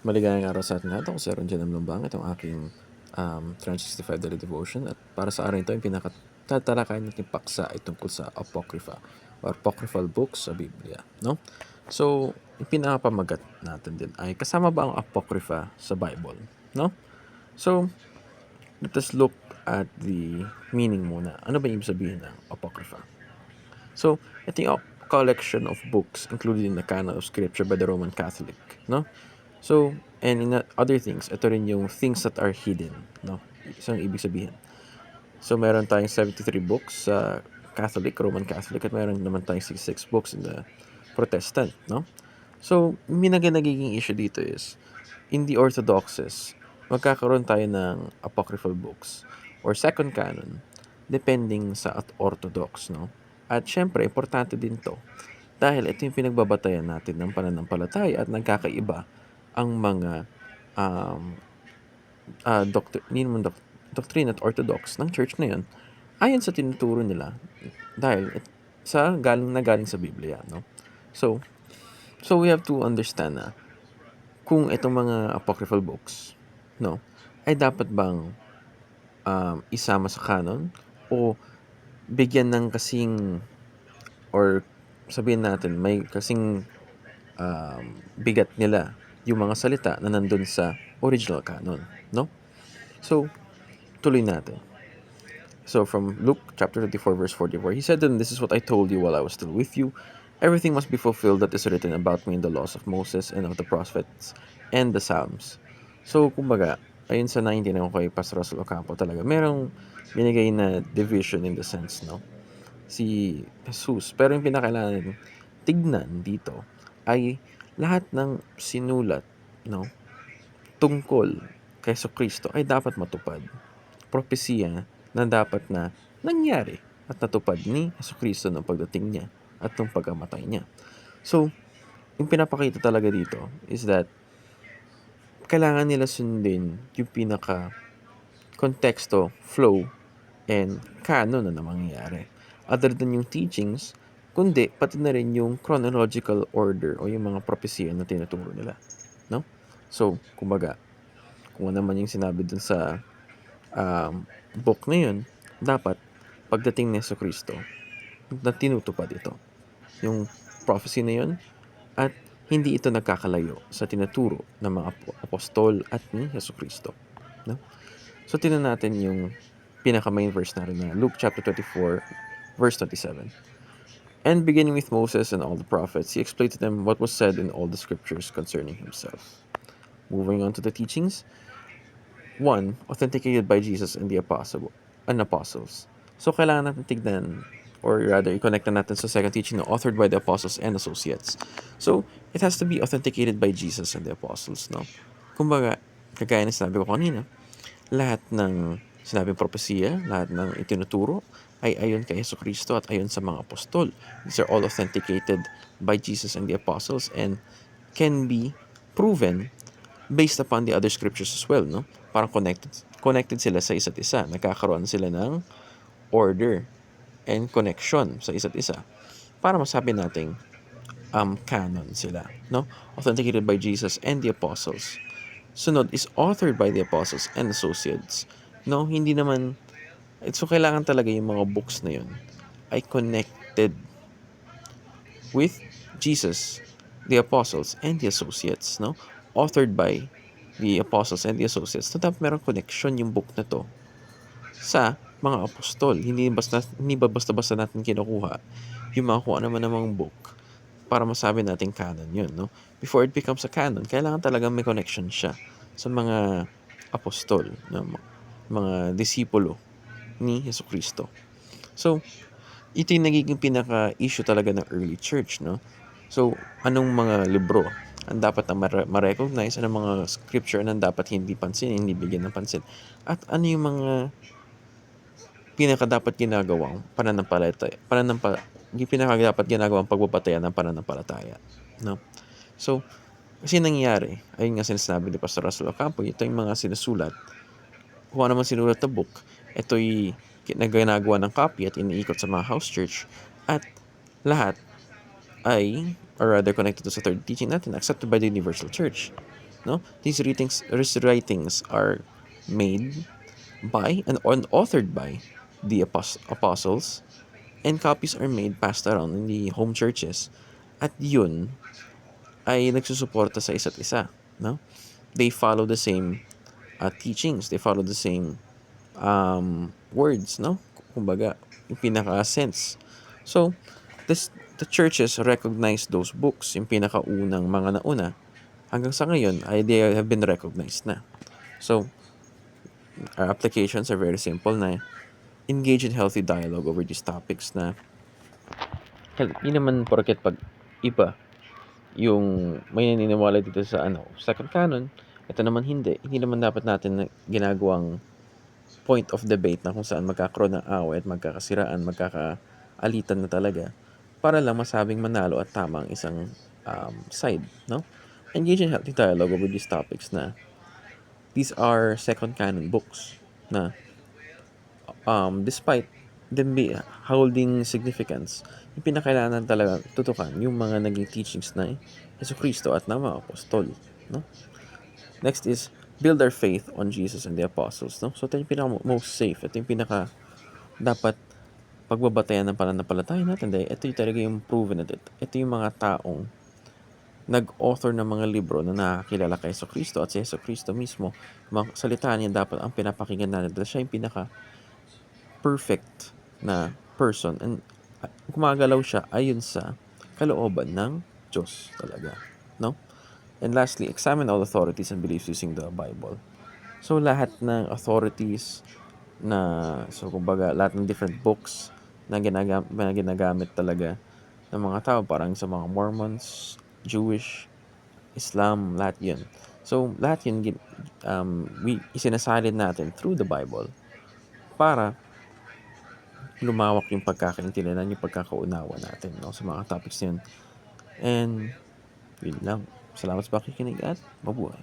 Maligayang araw sa atin lahat. Ako si Aaron Jan Lumbangat, ang aking 365 Daily Devotion. At para sa araw ito, yung pinakatalakayan natin paksa ay tungkol sa Apocrypha or Apocryphal books sa Biblia. No? So, yung pinakapamagat natin din ay kasama ba ang Apocrypha sa Bible? No? So, let us look at the meaning muna. Ano ba yung ibig sabihin ng Apocrypha? So, ito yung collection of books included in the canon of Scripture by the Roman Catholic. No? So, and in other things, ito rin yung things that are hidden, no? Isang ibig sabihin. So, meron tayong 73 books sa Roman Catholic, at meron naman tayong 66 books in the Protestant, no? So, nagiging issue dito is, in the Orthodoxes, magkakaroon tayo ng apocryphal books or second canon, depending sa Orthodox, no? At syempre, importante din to dahil ito yung pinagbabatayan natin ng pananampalataya at nagkakaiba ang mga doctrine at orthodox ng church na yun ayon sa tinuturo nila dahil galing sa Biblia, no? So we have to understand na kung itong mga apocryphal books, no, ay dapat bang isama sa canon o bigyan ng kasing, or sabihin natin may kasing bigat nila yung mga salita na nandun sa original canon, no? So, tuloy natin. So, from Luke chapter 24, verse 44, he said, "And this is what I told you while I was still with you. Everything must be fulfilled that is written about me in the laws of Moses and of the prophets and the Psalms." So, kumbaga, ayun sa 19 ako kay Pastor Russell Ocampo talaga, merong binigay na division in the sense, no? Si Jesus. Pero yung pinakailangan tignan dito ay lahat ng sinulat, no, tungkol kay Kristo ay dapat matupad. Propesiya na dapat na nangyari at natupad ni Kristo ng pagdating niya at ng pagkamatay niya. So, yung pinapakita talaga dito is that kailangan nila sundin yung konteksto, flow, and canon na mangyayari. Other than yung teachings, kundi pati na rin yung chronological order o yung mga propesya na tinuturo nila. No? So, kumbaga, kung ano naman yung sinabi dun sa book na yun, dapat pagdating ni Kristo na tinutupad ito. Yung prophecy na yun, at hindi ito nagkakalayo sa tinuturo ng mga apostol at ni Kristo. No? So, tingnan natin yung pinaka-main verse natin na Luke chapter 24, verse 27. "And beginning with Moses and all the prophets, he explained to them what was said in all the scriptures concerning himself." Moving on to the teachings. 1. Authenticated by Jesus and the apostles. So, kailangan natin tignan, or rather, i-connect na natin sa second teaching na authored by the apostles and associates. So, it has to be authenticated by Jesus and the apostles, no? Kumbaga, kagaya na sinabi ko kanina, lahat ng sinabing propesiya, lahat ng itinuturo ay ayon kay Kristo at ayon sa mga apostol. These are all authenticated by Jesus and the apostles and can be proven based upon the other scriptures as well, no? Parang connected sila sa isa't isa. Nagkakaroon sila ng order and connection sa isa't isa para masabi nating canon sila, no? Authenticated by Jesus and the apostles. Sunod is authored by the apostles and associates. No, hindi naman, so kailangan talaga yung mga books na yun ay connected with Jesus, the apostles, and the associates, no? Authored by the apostles and the associates. So, dapat merong connection yung book na to sa mga apostol. Hindi ba basta-basta natin kinukuha yung mga kung ano man namang book para masabi natin canon yun, no? Before it becomes a canon, kailangan talagang may connection siya sa mga apostol, no? Mga disipulo ni Kristo. So, ito yung nagiging pinaka-issue talaga ng early church, no? So, anong mga libro ang dapat na ma-recognize, anong mga scripture na dapat hindi bigyan ng pansin, at ano yung mga pinaka-dapat ginagawang pinaka-dapat ginagawang pagbabatayan ng pananampalataya, no? So, kasi nangyayari, ayun nga sinasabi ni Pastor Russell Ocampo, ito yung mga sinusulat, kung ano man sinulat na book, ito'y ginagawa ng copy at iniikot sa mga house church, at lahat ay, or rather connected to sa third teaching natin, accepted by the universal church. no? These writings are made by and authored by the apostles, and copies are made, passed around in the home churches. At yun ay nagsusuporta sa isa't isa, no? They follow the same teachings, they follow the same words, no? Kumbaga, yung pinaka-sense. So, the churches recognize those books, yung pinakaunang mga nauna. Hanggang sa ngayon, they have been recognized na. So, our applications are very simple na engage in healthy dialogue over these topics na hindi naman porket pag iba yung may naniniwala dito sa second canon, ito naman hindi. Hindi naman dapat natin ginagawang point of debate na kung saan magkakaroon ng away at magkakasiraan, magkakaalitan na talaga para lang masabing manalo at tama ang isang side, no? Engage in healthy dialogue over these topics na these are second canon books na despite them be holding significance, yung pinakailangan talaga tutukan yung mga naging teachings na Jesucristo at ng mga apostol, no? Next is build our faith on Jesus and the apostles, no? So ito yung pinaka most safe, ito yung pinaka dapat pagbabatayan ng pananampalataya natin dahil ito yung talaga yung proven na ito yung mga taong nag-author ng mga libro na nakakilala kay Jesucristo at si Jesucristo mismo, mga salita niya dapat ang pinapakinggan natin dahil siya yung pinaka perfect na person and gumagalaw siya ayon sa kalooban ng Diyos talaga, no? And lastly, examine all authorities and beliefs using the Bible. So lahat ng authorities so kumbaga lahat ng different books na ginagamit talaga ng mga tao, parang sa mga Mormons, Jewish, Islam, lahat yun. So lahat yun isinasalin natin through the Bible para lumawak yung pagkakaintindihan, yung pagkakaunawa natin, no, sa mga topics yun. And yun lang. Salamat sa pakikinig at mabuhay.